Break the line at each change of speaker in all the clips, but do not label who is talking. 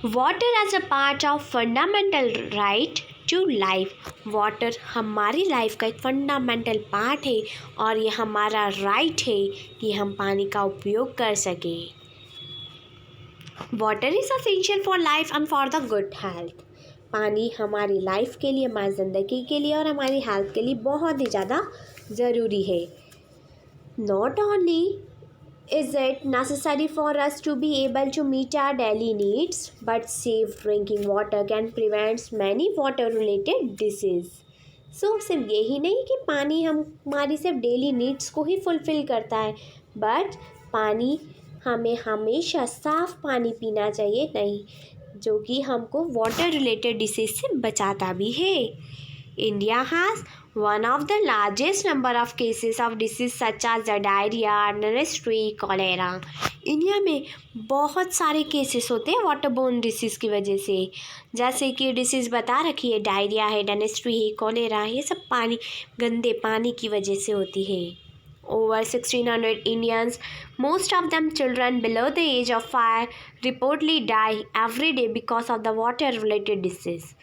Water as a part of fundamental right to life. Water हमारी life का एक fundamental part है और ये हमारा राइट है कि हम पानी का उपयोग कर सकें। Water is essential for life and for the good health. पानी हमारी लाइफ के लिए, हमारी ज़िंदगी के लिए और हमारी हेल्थ के लिए बहुत ही ज़्यादा ज़रूरी है। Not only is it necessary for us to be able to meet our daily needs, but safe drinking water can prevent many water related diseases. सिर्फ यही नहीं कि पानी हमारी सिर्फ डेली नीड्स को ही फुलफ़िल करता है, बट पानी हमें हमेशा साफ़ पानी पीना चाहिए, नहीं जो कि हमको वाटर रिलेटेड डिसीज़ से बचाता भी है। India has one of the largest number of cases of disease such as the diarrhea, dysentery, cholera. India में बहुत सारे केसेस होते हैं वाटरबोर्न डिसीज़ की वजह से, जैसे कि डिसीज़ बता रखी है, डायरिया है, डिसेंट्री है, कॉलेरा, ये सब पानी, गंदे पानी की वजह से होती है। Over 1,600 Indians, most of them children below the age of 5, reportedly die every day because of the water-related disease.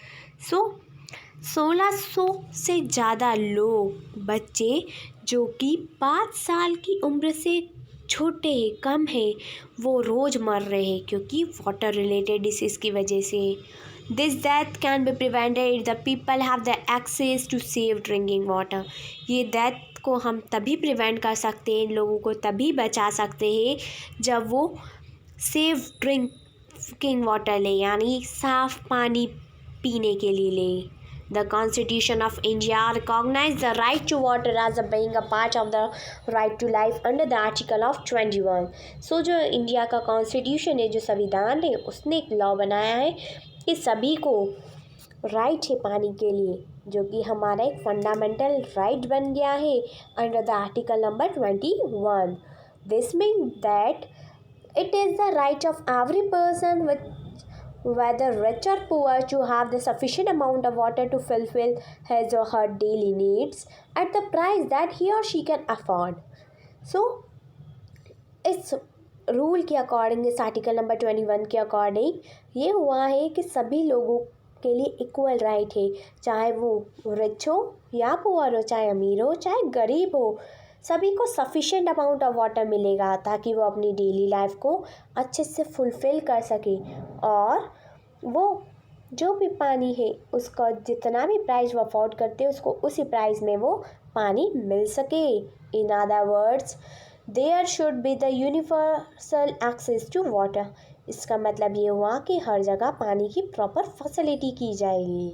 1600 से ज़्यादा लोग, बच्चे जो कि 5 साल की उम्र से छोटे हैं, कम है, वो रोज़ मर रहे हैं क्योंकि वाटर रिलेटेड डिसीज़ की वजह से। This death can be prevented the people have the access to safe drinking water. ये डेथ को हम तभी प्रिवेंट कर सकते हैं, लोगों को तभी बचा सकते हैं जब वो सेफ ड्रिंकिंग वाटर ले, यानी साफ़ पानी पीने के लिए ले। The Constitution of India recognizes the right to water as being a part of the right to life under the Article of 21. जो इंडिया का कॉन्स्टिट्यूशन है, जो संविधान है, उसने एक लॉ बनाया है कि सभी को राइट है पानी के लिए, जो कि हमारा एक फंडामेंटल राइट बन गया है under the article number 21. This means that it is the right of every person with whether rich or poor to have the sufficient amount of water to fulfill his or her daily needs at the price that he or she can afford. So इस rule के according, इस article number 21 के according ये हुआ है कि सभी लोगों के लिए इक्वल राइट है, चाहे वो रिच हो या पुअर हो, चाहे अमीर हो चाहे गरीब हो, सभी को सफिशेंट अमाउंट ऑफ वाटर मिलेगा ताकि वो अपनी डेली लाइफ को अच्छे से फुलफ़िल कर सके और वो जो भी पानी है उसका जितना भी प्राइस वो अफोर्ड करते हैं उसको उसी प्राइस में वो पानी मिल सके। In other words, there should be the universal access to water. इसका मतलब ये हुआ कि हर जगह पानी की प्रॉपर फैसिलिटी की जाएगी।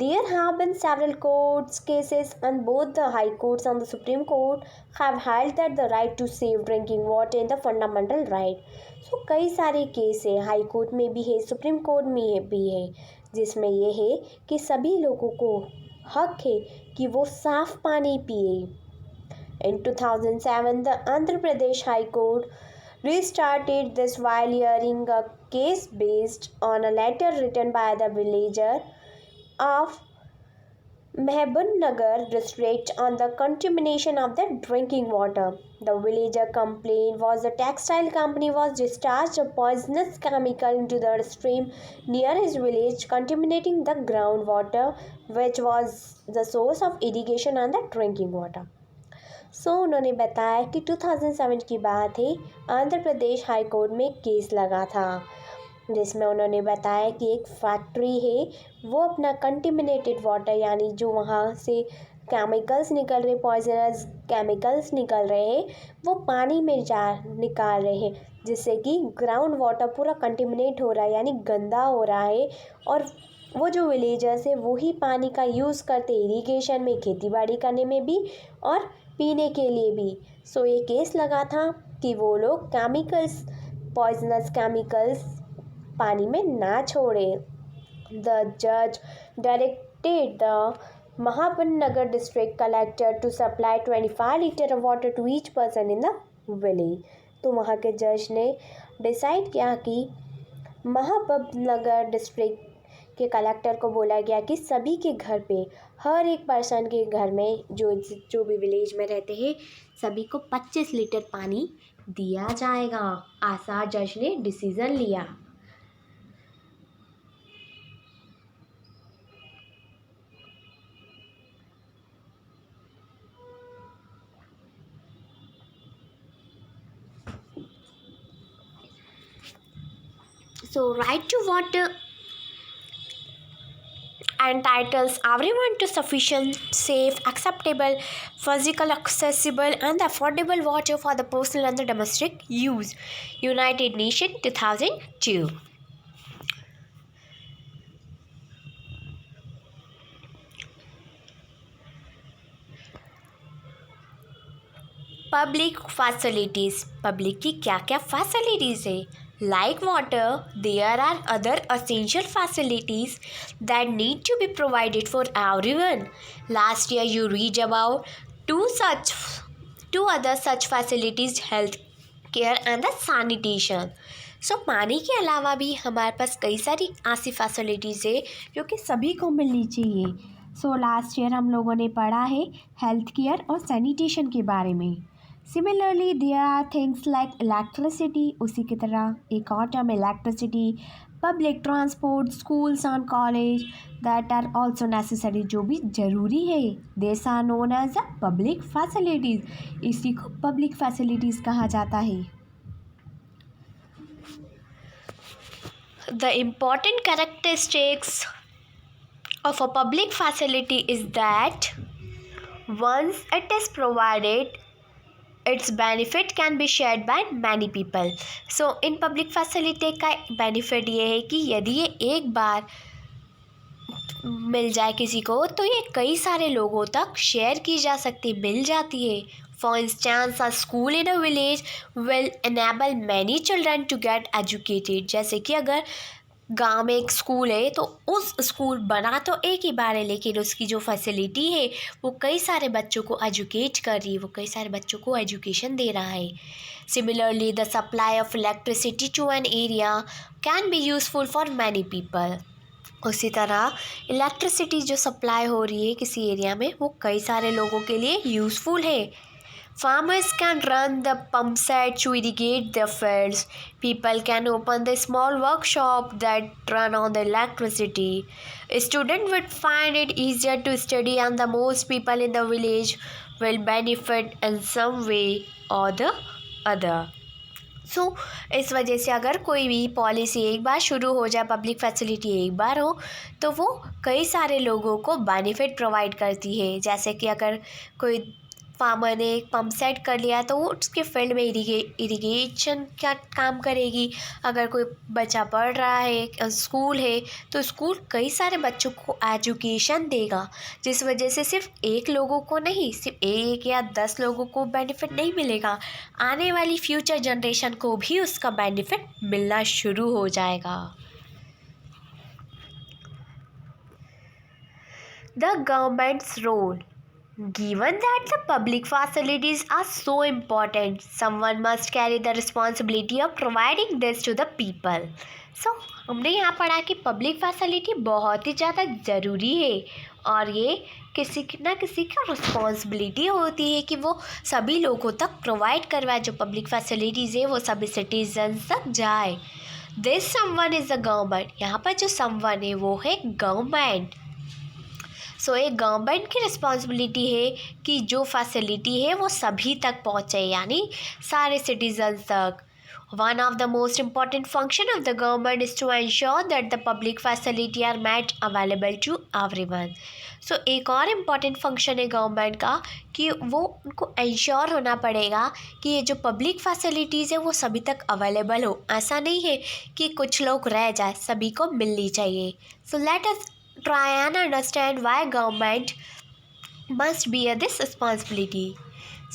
There have been several court cases and both the High Courts and the Supreme Court have held that the right to safe drinking water is the fundamental right. कई सारे केस है, high court में भी है, supreme court में भी है, जिसमें ये है कि सभी लोगों को हक है कि वो साफ पानी पिए। In 2007, the Andhra Pradesh High Court restarted this while hearing a case based on a letter written by the villager of Mehboob district on the contamination of the drinking water. The villager complaint was the textile company was discharged a poisonous chemical into the stream near his village, contaminating the groundwater, which was the source of irrigation and the drinking water. उन्होंने बताया कि 2007 की बात है, Andhra Pradesh high court में case लगा था जिसमें उन्होंने बताया कि एक फैक्ट्री है, वो अपना कंटेमिनेटेड वाटर, यानी जो वहाँ से केमिकल्स निकल रहे, पॉइजनस केमिकल्स निकल रहे हैं, वो पानी में निकाल रहे हैं, जिससे कि ग्राउंड वाटर पूरा कंटेमिनेट हो रहा है, यानी गंदा हो रहा है। और वो जो विलेजर्स है वही पानी का यूज़ करते इरिगेशन में, खेती बाड़ी करने में भी और पीने के लिए भी। ये केस लगा था कि वो लोग केमिकल्स, पॉइजनस केमिकल्स पानी में ना छोड़े। द जज directed the Mahabubnagar district collector to supply 25 litre of water to each person in the village. तो वहाँ के जज ने डिसाइड किया कि महाबूबनगर डिस्ट्रिक्ट के कलेक्टर को बोला गया कि सभी के घर पे, हर एक पर्सन के घर में, जो भी विलेज में रहते हैं, सभी को 25 लीटर पानी दिया जाएगा। आशा जज ने डिसीज़न लिया। So right to water entitles everyone to sufficient, safe, acceptable, physical, accessible, and affordable water for the personal and the domestic use. United Nations 2002. Public facilities, public की क्या क्या फैसिलिटीज़ है? Like water, there are other essential facilities that need to be provided for everyone. Last year you read about two other such facilities, health care and the sanitation. So पानी के अलावा भी हमारे पास कई सारी ऐसी फैसिलिटीज़ है जो कि सभी को मिलनी चाहिए. सो लास्ट ईयर हम लोगों ने पढ़ा है हेल्थ केयर और सैनिटेशन के बारे में. Similarly there are things like electricity, उसी की तरह एक और term electricity, public transport, schools and college that are also necessary, जो भी ज़रूरी है. This are known as a public facilities. इसी को पब्लिक फैसिलिटीज़ कहा जाता है. The important characteristics of a public facility is that once it is provided, its benefit can be shared by many people. So in public facility का benefit ये है कि यदि ये एक बार मिल जाए किसी को तो ये कई सारे लोगों तक शेयर की जा सकती, मिल जाती है. For instance, a school in a village will enable many children to get educated. जैसे कि अगर गांव में एक स्कूल है तो उस स्कूल बना तो एक ही बार है, लेकिन उसकी जो फैसिलिटी है वो कई सारे बच्चों को एजुकेट कर रही है, वो कई सारे बच्चों को एजुकेशन दे रहा है. Similarly the supply of electricity to an area can be useful for many people. उसी तरह इलेक्ट्रिसिटी जो सप्लाई हो रही है किसी एरिया में वो कई सारे लोगों के लिए यूज़फुल है. Farmers can run the pump set to irrigate their fields. People can open the small workshop that run on the electricity. A student would find it easier to study and the most people in the village will benefit in some way or the other. सो इस वजह से अगर कोई भी policy एक बार शुरू हो जाए, पब्लिक फैसिलिटी एक बार हो, तो वो कई सारे लोगों को बेनिफिट प्रोवाइड करती है. जैसे कि अगर कोई फार्मर ने एक पंप सेट कर लिया तो वो उसके फील्ड में इरिगेशन का काम करेगी. अगर कोई बच्चा पढ़ रहा है, स्कूल है, तो स्कूल कई सारे बच्चों को एजुकेशन देगा, जिस वजह से सिर्फ एक लोगों को नहीं, सिर्फ एक या 10 लोगों को बेनिफिट नहीं मिलेगा, आने वाली फ्यूचर जनरेशन को भी उसका बेनिफिट मिलना शुरू हो जाएगा. The government's role. Given that the public facilities are so important, someone must carry the responsibility of providing this to the people. So, हमने यहाँ पढ़ा कि पब्लिक फैसिलिटी बहुत ही ज़्यादा ज़रूरी है और ये किसी ना किसी की रिस्पॉन्सिबिलिटी होती है कि वो सभी लोगों तक प्रोवाइड करवाए. जो पब्लिक फैसिलिटीज़ है वो सभी सिटीजन्स तक जाए. This someone is the government. यहाँ पर जो समवन है वो है गवर्नमेंट. सो एक गवर्नमेंट की रिस्पॉन्सिबिलिटी है कि जो फैसिलिटी है वो सभी तक पहुँचे, यानी सारे सिटीजन्स तक. One of the most important function of the government is to ensure that the public facility are made available to everyone. So एक और इम्पॉर्टेंट फंक्शन है गवर्नमेंट का कि वो उनको एंश्योर होना पड़ेगा कि ये जो पब्लिक फैसिलिटीज़ है वो सभी तक अवेलेबल हो. ऐसा नहीं है कि कुछ लोग रह जाए, सभी को मिलनी चाहिए. So let us try and understand why government must bear this responsibility.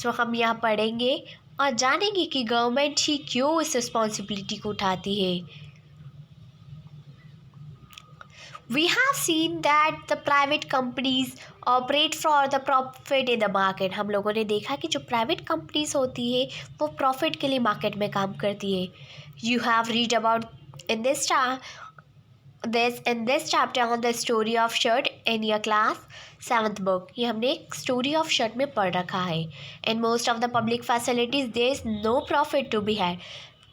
So हम यहाँ पढ़ेंगे और जानेंगे कि गवर्नमेंट ही क्यों इस रिस्पॉन्सिबिलिटी को उठाती है. We have seen that the private companies operate for the profit in the market. हम लोगों ने देखा कि जो प्राइवेट कंपनीज होती है वो प्रॉफिट के लिए मार्केट में काम करती है. You have read about in this chapter on the story of shirt in your class 7th book. ये हमने एक स्टोरी ऑफ शर्ट में पढ़ रखा है. In most of the public facilities there is no profit to be had.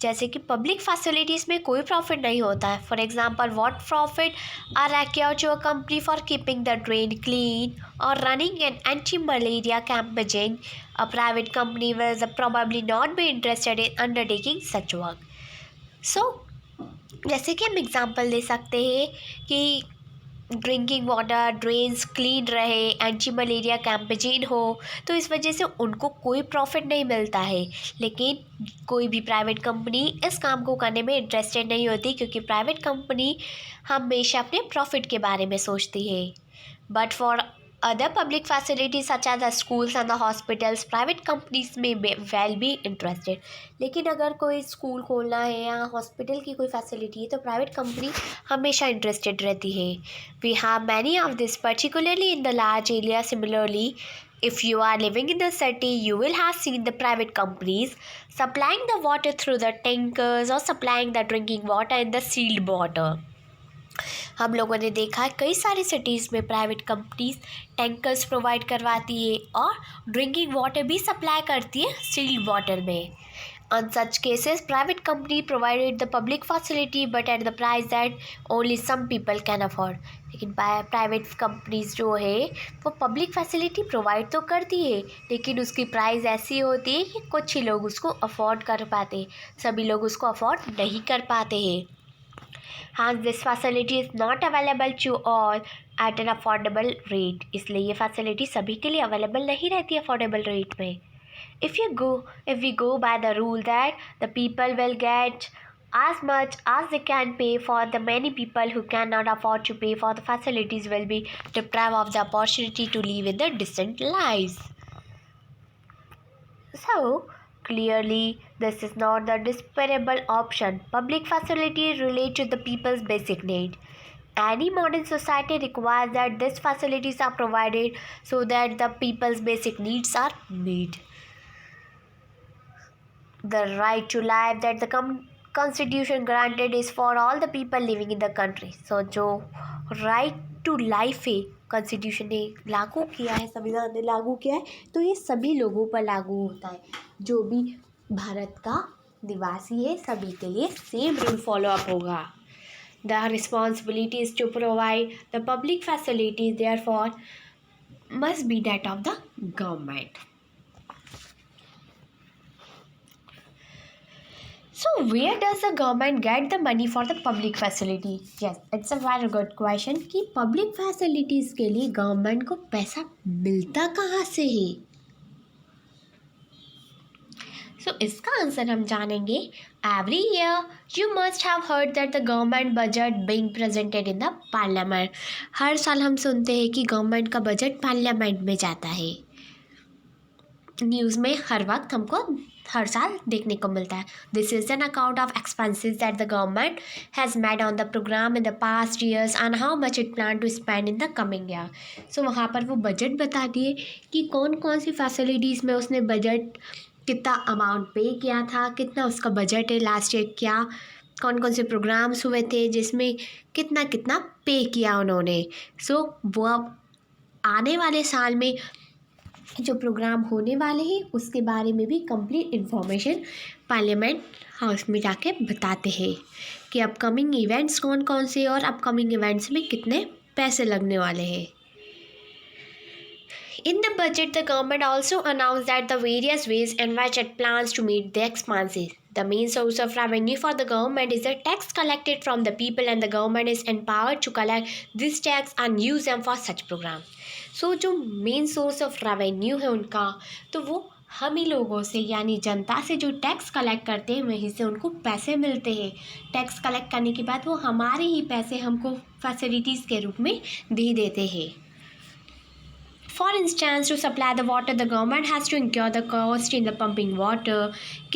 जैसे कि public facilities में कोई प्रॉफिट नहीं होता है. For example what profit are accrued to a company for keeping the drain clean और running an anti malaria campaign. A private company will probably not be interested in undertaking such work. So जैसे कि हम example दे सकते हैं कि drinking water drains clean रहे, anti malaria campaign हो, तो इस वजह से उनको कोई प्रॉफिट नहीं मिलता है। लेकिन कोई भी प्राइवेट कंपनी इस काम को करने में इंटरेस्टेड नहीं होती, क्योंकि प्राइवेट कंपनी हमेशा अपने प्रॉफिट के बारे में सोचती है। But for other public facilities such as the schools and the hospitals, private companies may well be interested. लेकिन अगर कोई स्कूल खोलना है या हॉस्पिटल की कोई फैसिलिटी है तो प्राइवेट कंपनी हमेशा इंटरेस्टेड रहती है। We have many of this particularly in the large area. Similarly, if you are living in the city, you will have seen the private companies supplying the water through the tankers or supplying the drinking water in the sealed water. हम लोगों ने देखा है कई सारी cities में private companies tankers provide करवाती है और ड्रिंकिंग वाटर भी सप्लाई करती है सील्ड वाटर में। On such cases, private company provided the public facility but at the price that only some people can afford. लेकिन प्राइवेट कंपनीज जो है वो पब्लिक फैसिलिटी प्रोवाइड तो करती है, लेकिन उसकी प्राइस ऐसी होती है कि कुछ ही लोग उसको अफोर्ड कर पाते, सभी लोग उसको अफोर्ड नहीं कर पाते हैं। Hence, this facility is not available to all at an affordable rate. इसलिए ये फैसिलिटी सभी के लिए अवेलेबल नहीं रहती अफोर्डेबल रेट में। If we go by the rule that the people will get as much as they can pay, for the many people who cannot afford to pay for the facilities will be deprived of the opportunity to live in the decent lives. So, clearly, this is not the desirable option. Public facilities relate to the people's basic need. Any modern society requires that these facilities are provided so that the people's basic needs are met. The right to life that the Constitution granted is for all the people living in the country. So, जो right to life है constitution ने लागू किया है, संविधान ने लागू किया है, तो ये सभी लोगों पर लागू होता है। जो भी भारत का निवासी है सभी के लिए सेम रूल फॉलो अप होगा। The responsibility is to provide the public facilities, therefore must be that of the government. So where does the government get the money for the public facility? Yes, it's a very good question कि public facilities के लिए government को पैसा मिलता कहाँ से है? So इसका आंसर हम जानेंगे। Every year you must have heard that the government budget being presented in the parliament. हर साल हम सुनते हैं कि गवर्नमेंट का बजट पार्लियामेंट में जाता है। न्यूज़ में हर वक्त हमको हर साल देखने को मिलता है। This is an account of expenses that the government has made on the programme in the past years and how much it plan to spend in the coming year. So वहाँ पर वो बजट बता दिए कि कौन कौन सी facilities में उसने बजट कितना अमाउंट पे किया था, कितना उसका बजट है लास्ट ईयर, क्या कौन कौन से प्रोग्राम्स हुए थे जिसमें कितना कितना पे किया उन्होंने। सो वो अब आने वाले साल में जो प्रोग्राम होने वाले हैं उसके बारे में भी कंप्लीट इन्फॉर्मेशन पार्लियामेंट हाउस में जाके बताते हैं कि अपकमिंग इवेंट्स कौन कौन से और अपकमिंग इवेंट्स में कितने पैसे लगने वाले हैं। In the budget, the government also announced that the various ways in which it plans to meet the expenses. The main source of revenue for the government is the tax collected from the people, and the government is empowered to collect this tax and use them for such programs. So, जो main source of revenue है उनका, तो वो हम ही लोगों से यानी जनता से जो टैक्स कलेक्ट करते हैं वहीं से उनको पैसे मिलते हैं। टैक्स कलेक्ट करने के बाद वो हमारे ही पैसे हमको फैसिलिटीज़ के रूप में दे देते हैं। For instance, to supply the water, the government has to incur the cost in the pumping water,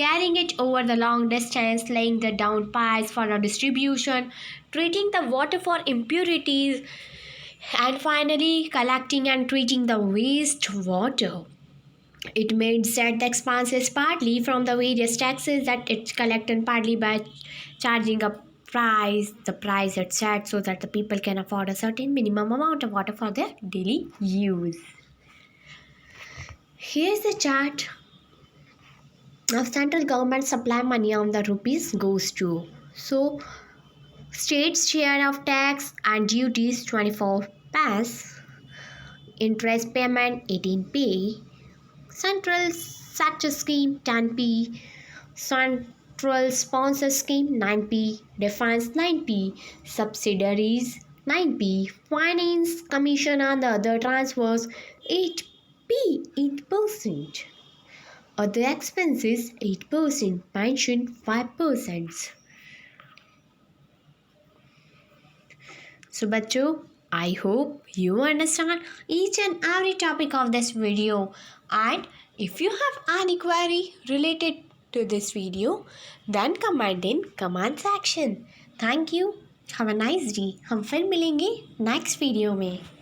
carrying it over the long distance, laying the down pipes for the distribution, treating the water for impurities, and finally collecting and treating the wastewater. It means that the expense is partly from the various taxes that it's collected, partly by charging a price. The price it's set so that the people can afford a certain minimum amount of water for their daily use. Here's the chart of central government supply money on the rupees goes to. So states share of tax and duties 24 paise, interest payment 18p, central sector scheme 10p, Electoral sponsor scheme 9p, defense 9p, subsidiaries 9p, finance commission and other transfers 8p, 8%. Other expenses 8%, pension 5%. So बच्चों, I hope you understand each and every topic of this video, and if you have any query related to this video, then comment in comment section. Thank you. Have a nice day. हम फिर मिलेंगे next video में.